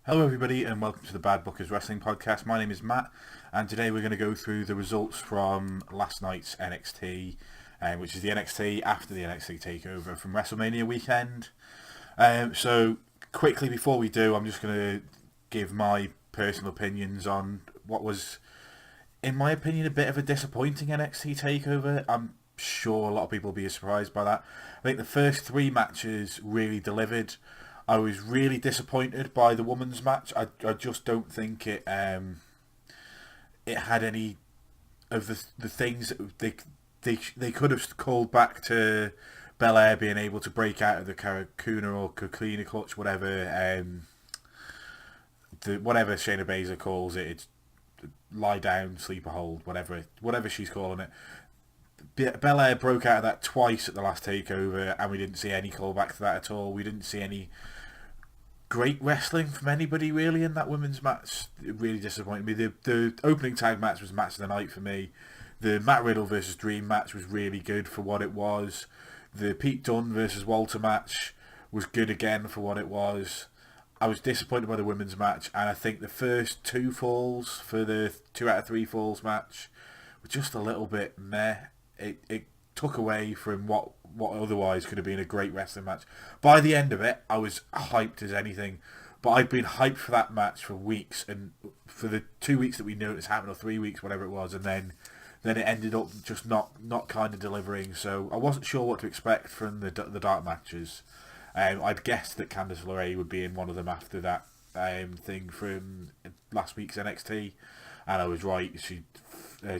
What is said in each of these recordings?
Hello everybody and welcome to the Bad Bookers Wrestling Podcast. My name is Matt and today we're going to go through the results from last night's NXT, which is the NXT after the NXT Takeover from WrestleMania weekend. So quickly before we do, I'm just going to give my personal opinions on what was, in my opinion, a bit of a disappointing NXT Takeover. I'm sure a lot of people will be surprised by that. I think the first three matches really delivered. I was really disappointed by the women's match. I just don't think it had any of the things that they could have called back to Belair being able to break out of the Karakuna or Coquina clutch, whatever whatever Shayna Baszler calls it. It's lie down, sleeper hold, whatever she's calling it. Belair broke out of that twice at the last takeover, and we didn't see any callback to that at all. We didn't see any great wrestling from anybody really in that women's match. It really disappointed me. The opening tag match was match of the night for me. The Matt Riddle versus Dream match was really good for what it was. The Pete Dunne versus Walter match was good again for what it was. I was disappointed by the women's match, and I think the first two falls for the 2 out of 3 falls match were just a little bit meh. It took away from what otherwise could have been a great wrestling match. By the end of it, I was hyped as anything. But I'd been hyped for that match for weeks, and for the 2 weeks that we knew it was happening, or 3 weeks, whatever it was, and then it ended up just not kind of delivering. So I wasn't sure what to expect from the dark matches. I'd guessed that Candice LeRae would be in one of them after that thing from last week's NXT, and I was right.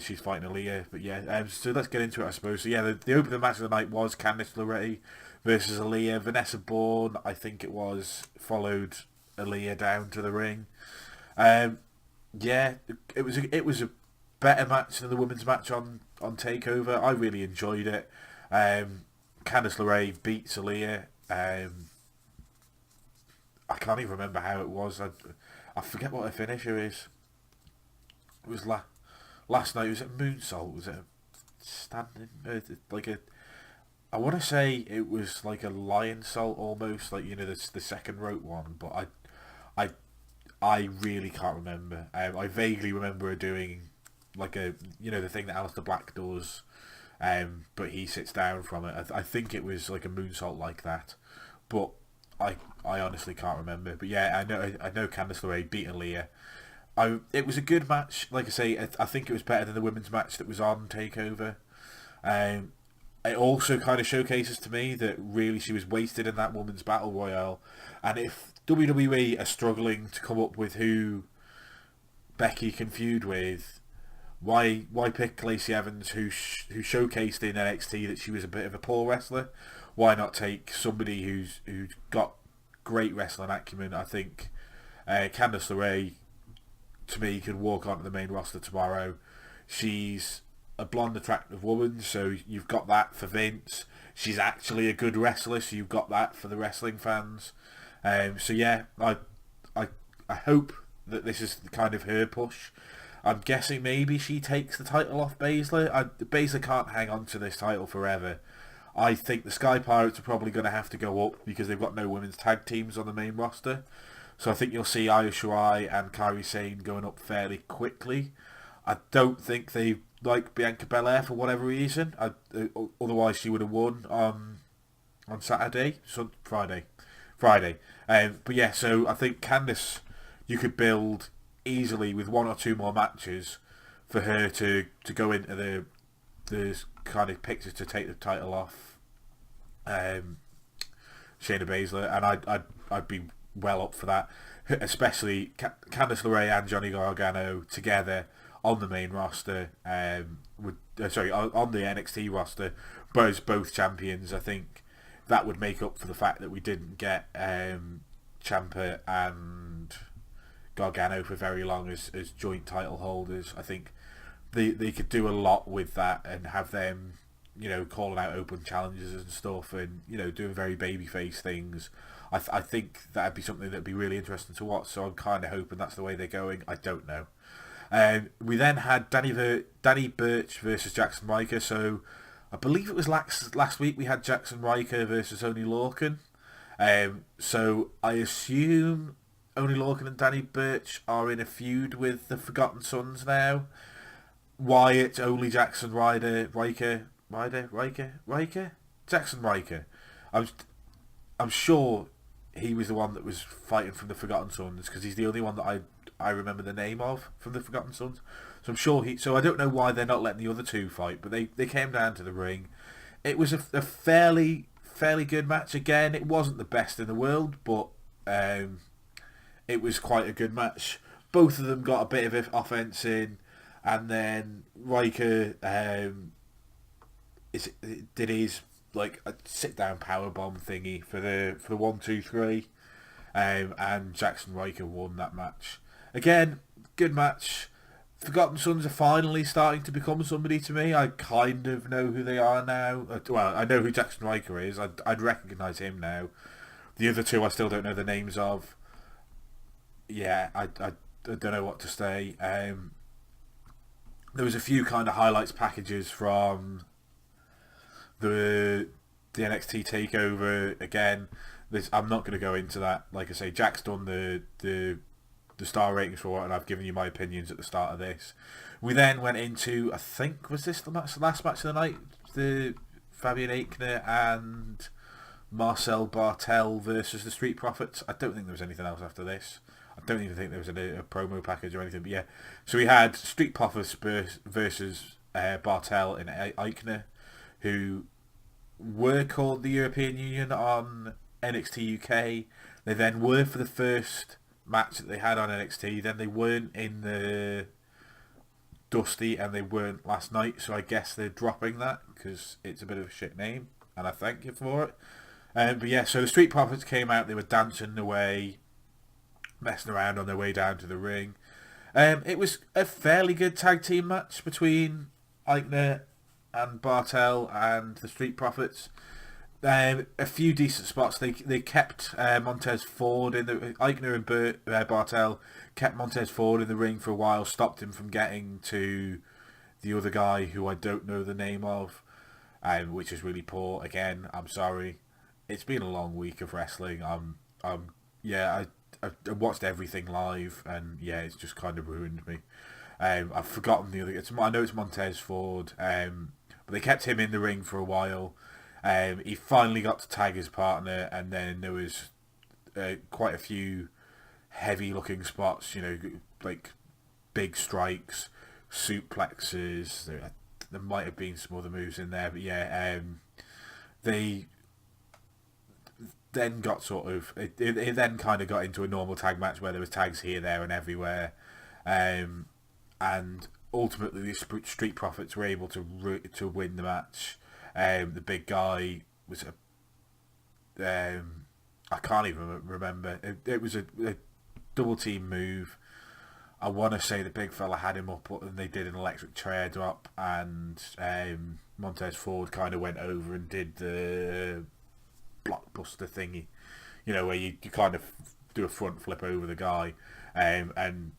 She's fighting Aliyah, but yeah. So let's get into it, I suppose. So yeah, the opening match of the night was Candice LeRae versus Aliyah. Vanessa Bourne, I think it was, followed Aliyah down to the ring. Yeah, it was a better match than the women's match on Takeover. I really enjoyed it. Candice LeRae beats Aliyah. I can't even remember how it was. I forget what her finisher is. It was last night. Was it a moonsault? Was it a standing I want to say it was like a lion salt almost, like, you know, the second rope one. But I really can't remember. I vaguely remember her doing like a, you know, the thing that Aleister Black does. But he sits down from it. I think it was like a moonsault like that, but I honestly can't remember. But yeah, I know Candice LeRae beat Aliyah. It was a good match. Like I say, I think it was better than the women's match that was on Takeover. It also kind of showcases to me that really she was wasted in that women's battle royale. And if WWE are struggling to come up with who Becky can feud with, why pick Lacey Evans, who showcased in NXT that she was a bit of a poor wrestler? Why not take somebody who's got great wrestling acumen? I think Candice LeRae, to me, could walk onto the main roster tomorrow. She's a blonde, attractive woman, so you've got that for Vince. She's actually a good wrestler, so you've got that for the wrestling fans. So yeah, I hope that this is kind of her push. I'm guessing maybe she takes the title off Baszler. Baszler can't hang on to this title forever. I think the Sky Pirates are probably going to have to go up because they've got no women's tag teams on the main roster. So I think you'll see Io Shirai and Kairi Sane going up fairly quickly. I don't think they like Bianca Belair for whatever reason. Otherwise she would have won on Saturday, Friday. But yeah, so I think Candice, you could build easily with 1 or 2 more matches for her to go into the kind of picture to take the title off Shayna Baszler, and I'd be well up for that, especially Candice LeRae and Johnny Gargano together on the main roster, on the NXT roster, both champions. I think that would make up for the fact that we didn't get Ciampa and Gargano for very long as joint title holders. I think they could do a lot with that and have them, you know, calling out open challenges and stuff, and, you know, doing very babyface things. I think that'd be something that'd be really interesting to watch. So I'm kind of hoping that's the way they're going. I don't know. We then had Danny Burch versus Jaxson Ryker. So I believe it was last week we had Jaxson Ryker versus Oney Lorcan. So I assume Only Lorcan and Danny Burch are in a feud with the Forgotten Sons now. Wyatt, only Jaxson, Ryker, Jaxson Ryker. I'm sure he was the one that was fighting from the Forgotten Sons because he's the only one that I remember the name of from the Forgotten Sons. So I'm sure so I don't know why they're not letting the other two fight, but they came down to the ring. It was a fairly good match. Again, it wasn't the best in the world, but it was quite a good match. Both of them got a bit of offense in, and then Ryker did his like a sit down power bomb thingy for the 1-2-3, and Jaxson Ryker won that match. Again, good match. Forgotten Sons are finally starting to become somebody to me. I kind of know who they are now. Well, I know who Jaxson Ryker is. I'd recognise him now. The other two I still don't know the names of. Yeah, I don't know what to say. There was a few kind of highlights packages from the NXT Takeover. Again, I'm not going to go into that. Like I say, Jack's done the star ratings for it, and I've given you my opinions at the start of this. We then went into, I think, was this the last match of the night? The Fabian Aichner and Marcel Barthel versus the Street Profits. I don't think there was anything else after this. I don't even think there was a promo package or anything. But yeah, so we had Street Profits versus Barthel and Aichner, who were called the European Union on NXT UK. They then were for the first match that they had on NXT. Then they weren't in the Dusty, and they weren't last night. So I guess they're dropping that because it's a bit of a shit name, and I thank you for it. But yeah, so the Street Profits came out. They were dancing away, messing around on their way down to the ring. It was a fairly good tag team match between Aichner and Barthel and the Street Profits. A few decent spots. They kept Montez Ford in the Aichner and Barthel kept Montez Ford in the ring for a while, stopped him from getting to the other guy who I don't know the name of, which is really poor. Again, I'm sorry. It's been a long week of wrestling. I watched everything live, and yeah, it's just kind of ruined me. I've forgotten the other. I know it's Montez Ford, but they kept him in the ring for a while. He finally got to tag his partner, and then there was quite a few heavy-looking spots. You know, like big strikes, suplexes. There might have been some other moves in there, but yeah, they then got sort of it then kind of got into a normal tag match where there was tags here, there, and everywhere, and ultimately the Street Profits were able to win the match. The big guy was I can't even remember. It was a double team move. I want to say the big fella had him up, and they did an electric chair drop, and Montez Ford kind of went over and did the blockbuster thingy, you know, where you kind of do a front flip over the guy, and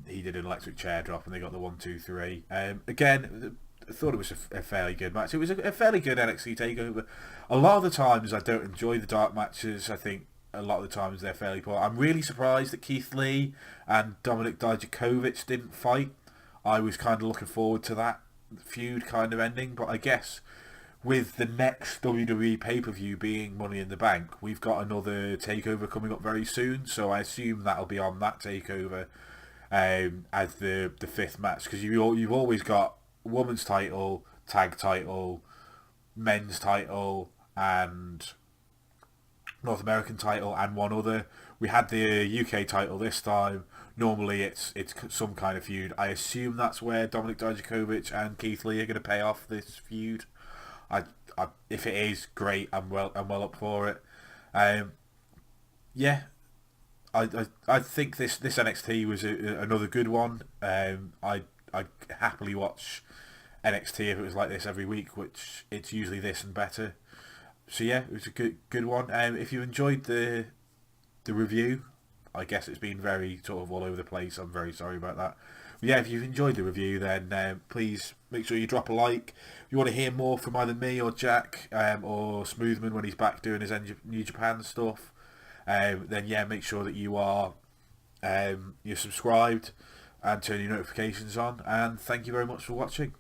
he did an electric chair drop, and they got the 1-2-3. Again, I thought it was a fairly good match. It was a fairly good NXT takeover. A lot of the times I don't enjoy the dark matches. I think a lot of the times they're fairly poor. I'm really surprised that Keith Lee and Dominik Dijakovic didn't fight. I was kind of looking forward to that feud kind of ending, but I guess with the next WWE pay-per-view being Money in the Bank, we've got another takeover coming up very soon, so I assume that'll be on that takeover as the fifth match, because you've always got women's title, tag title, men's title, and North American title, and one other. We had the UK title this time. Normally it's some kind of feud. I assume that's where Dominik Dijakovic and Keith Lee are going to pay off this feud. If it is, great. I'm well up for it. Yeah, I think this NXT was another good one. I'd happily watch NXT if it was like this every week, which it's usually this and better. So yeah, it was a good one. If you enjoyed the review, I guess it's been very sort of all over the place. I'm very sorry about that. But yeah, if you've enjoyed the review, then please make sure you drop a like. If you want to hear more from either me or Jack, or Smoothman when he's back doing his New Japan stuff, then yeah, make sure that you are you're subscribed, and turn your notifications on. And thank you very much for watching.